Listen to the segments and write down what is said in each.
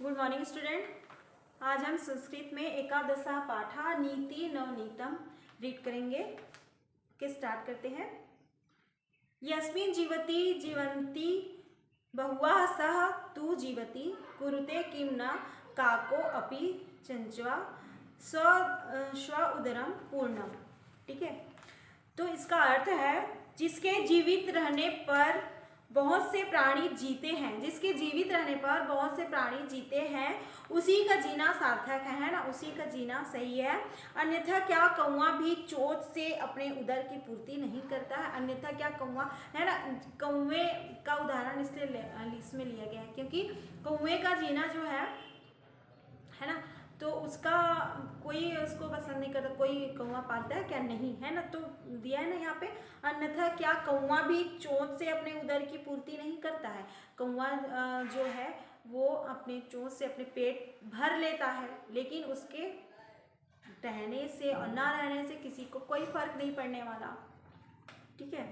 Good morning student. आज हम संस्कृत में एकादशा पाठा नीति नवनीतम रीड करेंगे। स्टार्ट करते हैं। यस्मिन् जीवति जीवन्ति बहुवः सह तु जीवति कुरुते किं न काको अपि चंचवा स्व उदरम पूर्णम। ठीक है, तो इसका अर्थ है जिसके जीवित रहने पर बहुत से प्राणी जीते हैं, जिसके जीवित रहने पर बहुत से प्राणी जीते हैं उसी का जीना सार्थक है ना, उसी का जीना सही है। अन्यथा क्या कौवा भी चोट से अपने उदर की पूर्ति नहीं करता है। अन्यथा क्या कौवा है ना, कौवे का उदाहरण इसमें लिया गया है क्योंकि कौवे का जीना जो है ना, तो उसका कोई उसको पसंद नहीं करता। कोई कौवा पालता है क्या? नहीं, है ना। तो दिया है ना यहाँ पे, अन्यथा क्या कौवा भी चोंच से अपने उदर की पूर्ति नहीं करता है। कौवा जो है वो अपने चोंच से अपने पेट भर लेता है, लेकिन उसके रहने से और ना रहने से किसी को कोई फर्क नहीं पड़ने वाला। ठीक है।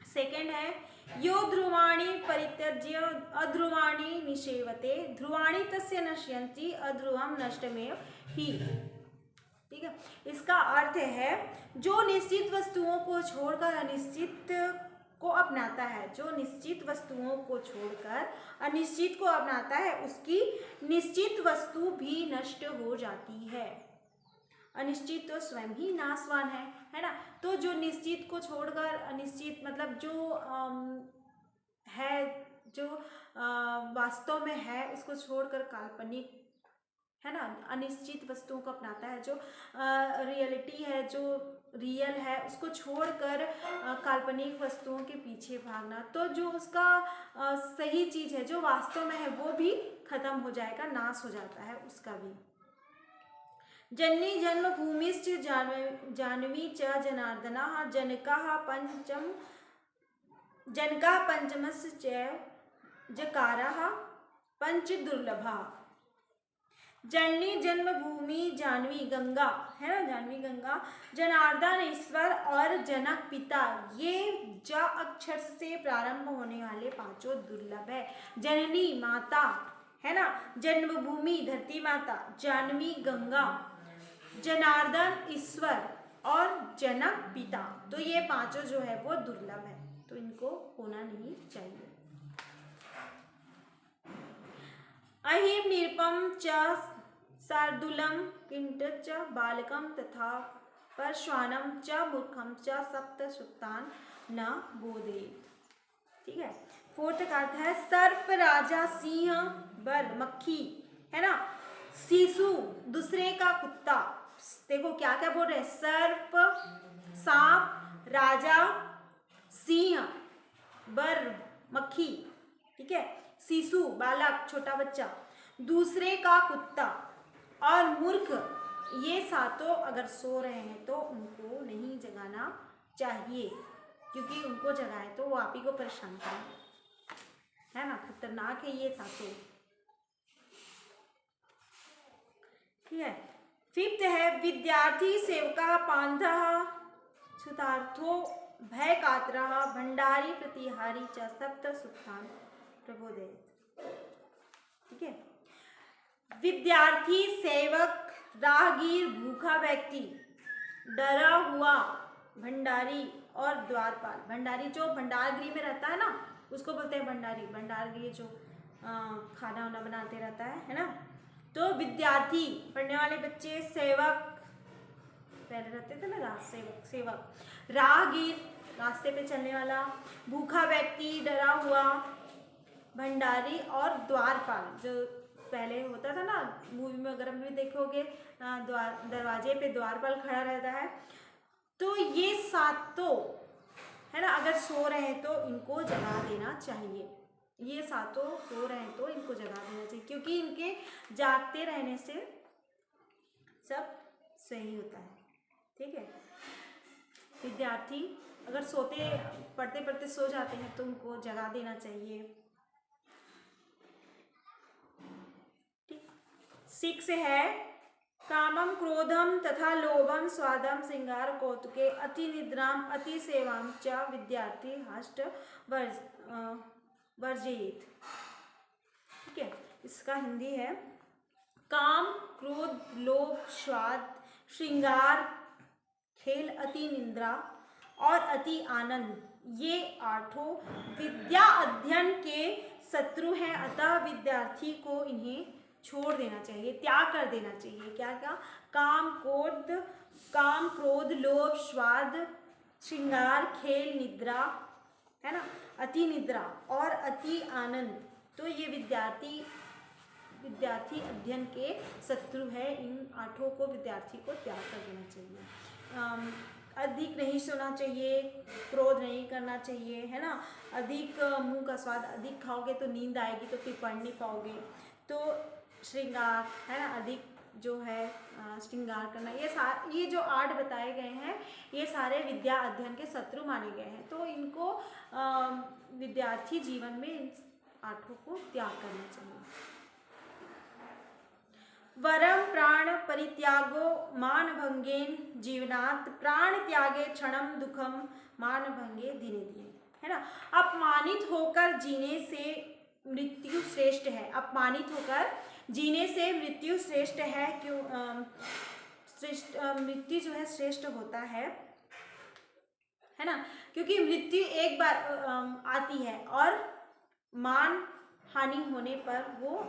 सेकेंड है यो ध्रुवाणी परित्यज्य अध्रुवाणी निषेवते ध्रुवाणी तस्य नश्यन्ति अध्रुवम नष्टमेव ही। ठीक है, इसका अर्थ है जो निश्चित वस्तुओं को छोड़कर अनिश्चित को अपनाता है, जो निश्चित वस्तुओं को छोड़कर अनिश्चित को अपनाता है उसकी निश्चित वस्तु भी नष्ट हो जाती है। अनिश्चित तो स्वयं ही नाशवान है ना। तो जो निश्चित को छोड़कर अनिश्चित, मतलब जो है, जो वास्तव में है उसको छोड़कर काल्पनिक, है ना, अनिश्चित वस्तुओं को अपनाता है। जो रियलिटी है, जो रियल है, उसको छोड़कर काल्पनिक वस्तुओं के पीछे भागना, तो जो उसका सही चीज़ है, जो वास्तव में है, वो भी खत्म हो जाएगा, नाश हो जाता है उसका भी। जननी जन्मभूमिश्च जानवी च जनार्दनः जनकः पंचमश्च जकारः पंच दुर्लभः। जननी जन्मभूमि जानवी गंगा, है ना, जानवी गंगा, जनार्दन ईश्वर और जनक पिता, ये ज अक्षर से प्रारंभ होने वाले पांचों दुर्लभ है। जननी माता, है ना, जन्मभूमि धरती माता, जानवी गंगा, जनार्दन ईश्वर और जनक पिता, तो ये पांचों जो है वो दुर्लभ है, तो इनको होना नहीं चाहिए। अहिम निरपम च शार्दूलम किंट च बालकम तथा परश्वानम च मूर्खम च सप्त सुक्तान न बोधेत। ठीक है। फोर्थ का अर्थ है सर्प, राजा, सिंह, बर, मक्खी, है ना, शिशु, दूसरे का कुत्ता। देखो क्या क्या बोल रहे हैं, सर्प, सांप, राजा, सिंह, बर, मक्खी, ठीक है, शिशु, बालक, छोटा बच्चा, दूसरे का कुत्ता और मूर्ख, ये सातों अगर सो रहे हैं तो उनको नहीं जगाना चाहिए, क्योंकि उनको जगाए तो वो आप ही को परेशान करेंगे, है ना, खतरनाक है ये सातों। ठीक है। फिफ्थ है विद्यार्थी, सेवका, पांधः, क्षुतार्थो, भय कातरः, भंडारी, प्रतिहारी च सप्त सुक्तान प्रबोधयेत्। ठीक है। विद्यार्थी, सेवक, राहगीर, भूखा व्यक्ति, डरा हुआ, भंडारी और द्वारपाल। भंडारी जो भंडार गृह में रहता है ना, उसको बोलते हैं भंडारी। भंडार गृह जो खाना वाना बनाते रहता है ना। तो विद्यार्थी पढ़ने वाले बच्चे, सेवक पहले रहते थे ना, सेवक, राहगीर रास्ते पे चलने वाला, भूखा व्यक्ति, डरा हुआ, भंडारी और द्वारपाल जो पहले होता था ना मूवी में, अगर भी देखोगे दरवाजे पे द्वारपाल खड़ा रहता है। तो ये सातों, है ना, अगर सो रहे हैं तो इनको जगा देना चाहिए। ये सातों सो रहे हैं तो इनको जगा देना चाहिए, क्योंकि इनके जागते रहने से सब सही होता है। ठीक है। विद्यार्थी अगर सोते पढ़ते पढ़ते सो जाते हैं तो उनको जगा देना चाहिए। ठीक। 6 है कामम, क्रोधम तथा लोभम, स्वादम, श्रृंगार, कौतुके, अति निद्राम, अति सेवाम च विद्यार्थी हष्ट वर्जयेत्। ठीक है। इसका हिंदी है काम, क्रोध, लोभ, स्वाद, श्रृंगार, खेल, अति निद्रा और अति आनंद, ये आठों विद्या अध्ययन के शत्रु हैं। अतः विद्यार्थी को इन्हें छोड़ देना चाहिए, त्याग कर देना चाहिए। क्या क्या? काम, क्रोध, लोभ, स्वाद, श्रृंगार, खेल, निद्रा, है ना, अति निद्रा और अति आनंद। तो ये विद्यार्थी अध्ययन के शत्रु है। इन आठों को विद्यार्थी को त्याग कर देना चाहिए। अधिक नहीं सोना चाहिए, क्रोध नहीं करना चाहिए, है ना। अधिक मुंह का स्वाद, अधिक खाओगे तो नींद आएगी, तो फिर पढ़ नहीं पाओगे। तो श्रृंगार, है ना, अधिक जो है श्रृंगार करना, ये जो 8 बताए गए हैं, ये सारे विद्या अध्ययन के शत्रु माने गए हैं। तो इनको विद्यार्थी जीवन में इन 8 को त्याग करना चाहिए। वरम प्राण परित्यागो मानभंगेन जीवनात्, प्राण त्यागे क्षणम दुखम मानभंगे दिने दिने, है ना। अपमानित होकर जीने से मृत्यु श्रेष्ठ है। अपमानित होकर जीने से मृत्यु श्रेष्ठ है। क्यों? मृत्यु जो है श्रेष्ठ होता है ना, क्योंकि मृत्यु एक बार आती है और मान हानि होने पर वो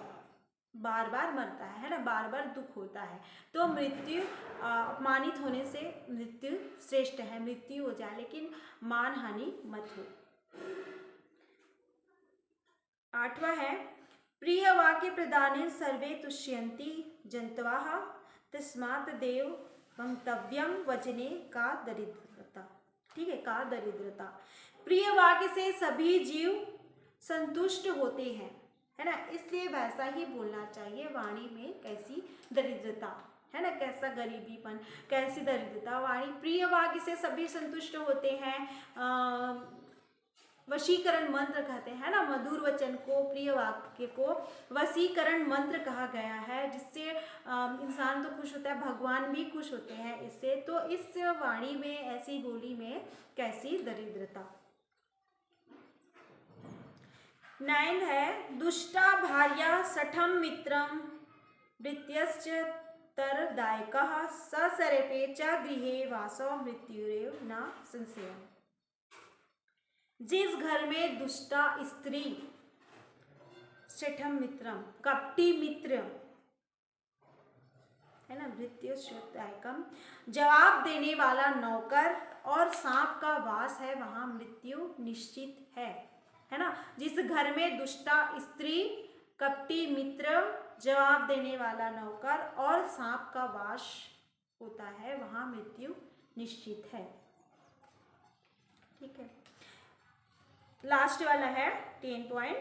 बार बार मरता है ना, बार बार दुख होता है। तो मृत्यु, अपमानित होने से मृत्यु श्रेष्ठ है। मृत्यु हो जाए लेकिन मान हानि मत हो। 8वां है प्रिय वाक्य प्रदाने सर्वे तुष्यन्ति जन्तवः, तस्मात् देव वक्तव्यम वचने का दरिद्रता। ठीक है, का दरिद्रता। प्रिय वाक्य से सभी जीव संतुष्ट होते हैं, है ना, इसलिए वैसा ही बोलना चाहिए। वाणी में कैसी दरिद्रता, है ना, कैसा गरीबीपन, कैसी दरिद्रता। वाणी प्रिय वाक्य से सभी संतुष्ट होते हैं। वशीकरण मंत्र कहते हैं ना, मधुर वचन को, प्रिय वाक्य को वशीकरण मंत्र कहा गया है, जिससे इंसान तो खुश होता है, भगवान भी खुश होते हैं इससे। तो इस वाणी में, ऐसी बोली में कैसी दरिद्रता। 9 है दुष्टा भार्या सठम मित्रम भृत्यश्च तरदायकः ससरेपे च गृहे वासो मृत्युरेव न संशयः। जिस घर में दुष्टा स्त्री, सठम मित्रम कपटी मित्र, है ना, भृत्यश्च जवाब देने वाला नौकर और सांप का वास है, वहां मृत्यु निश्चित है ना। जिस घर में दुष्टा स्त्री, कपटी मित्र, जवाब देने वाला नौकर और सांप का वास होता है, वहां मृत्यु निश्चित है। ठीक है, लास्ट वाला है 10 पॉइंट।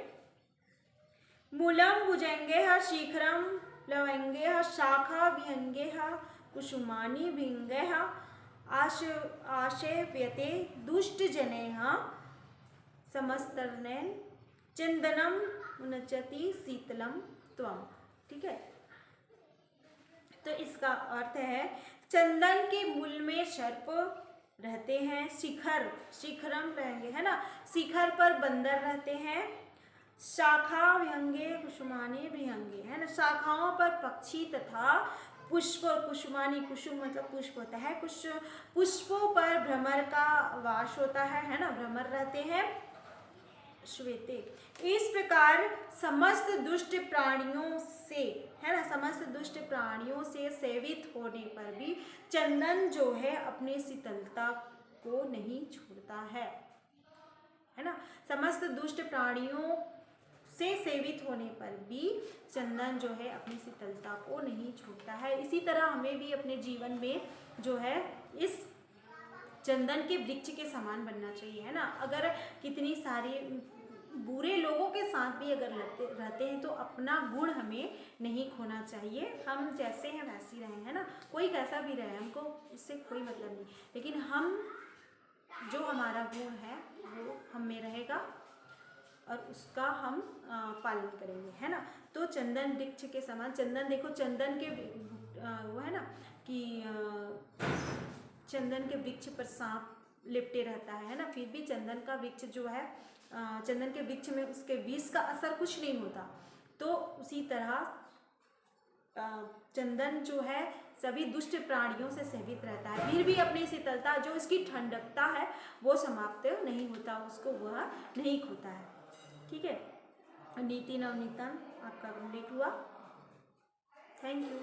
मूलम भुजंगे शीघ्रम लवंगे शाखा विहंगे कुसुमानी भिंगे आशेव्यते दुष्ट जने समस्तर्नेन चंदनम उन्नचति शीतलम त्वम। ठीक है, तो इसका अर्थ है चंदन के मूल में सर्प रहते हैं, शिखरम रहेंगे, है ना, शिखर पर बंदर रहते हैं, शाखा विहंगे कुसुमानी विहंगे, है ना, शाखाओं पर पक्षी तथा पुष्प, कुसुमानी, कुसुम मतलब पुष्प होता है, कुछ पुष्पों पर भ्रमर का वास होता है ना, भ्रमर रहते हैं, श्वेते। इस प्रकार समस्त दुष्ट प्राणियों से, है ना, समस्त दुष्ट प्राणियों से सेवित होने पर भी चंदन जो है अपनी शीतलता को नहीं छोड़ता है ना। समस्त दुष्ट प्राणियों से सेवित होने पर भी चंदन जो है अपनी शीतलता को नहीं छोड़ता है। इसी तरह हमें भी अपने जीवन में जो है इस चंदन के वृक्ष के समान बनना चाहिए, है ना। अगर कितनी सारी बुरे लोगों के साथ भी अगर रहते हैं तो अपना गुण हमें नहीं खोना चाहिए। हम जैसे हैं वैसे ही रहें, है ना, कोई कैसा भी रहे, हमको उससे कोई मतलब नहीं, लेकिन हम जो हमारा गुण है वो हम में रहेगा और उसका हम पालन करेंगे, है ना। तो चंदन वृक्ष के समान, चंदन देखो, चंदन के वो है ना कि चंदन के वृक्ष पर सांप लिपटे रहता है ना, फिर भी चंदन का वृक्ष जो है, चंदन के वृक्ष में उसके विष का असर कुछ नहीं होता, तो उसी तरह चंदन जो है सभी दुष्ट प्राणियों से सेवित रहता है, फिर भी अपनी शीतलता जो इसकी ठंडकता है वो समाप्त नहीं होता, उसको वह नहीं खोता है। ठीक है, नीति नवनीतम आपका कंप्लीट हुआ। Thank you.